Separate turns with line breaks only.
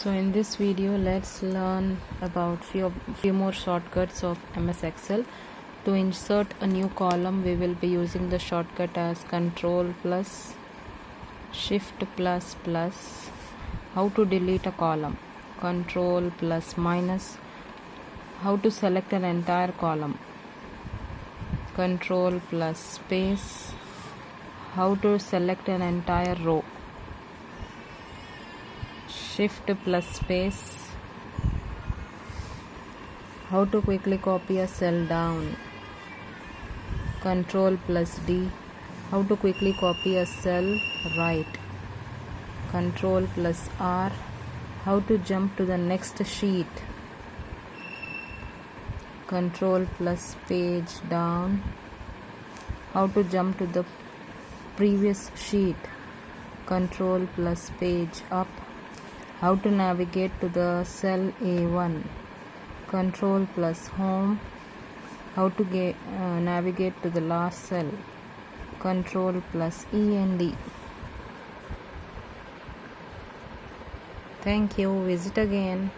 So in this video let's learn about few more shortcuts of MS Excel. To insert a new column we will be using the shortcut as Control plus Shift plus plus. How to delete a column, Control plus minus. How to select an entire column, Control plus space. How to select an entire row, Shift plus space. How to quickly copy a cell down, Control plus D. How to quickly copy a cell right, Control plus R. How to jump to the next sheet, Control plus page down. How to jump to the previous sheet, Control plus page up. How to navigate to the cell A1, Control plus home. How to navigate to the last cell, Control plus E and D. Thank you. Visit again.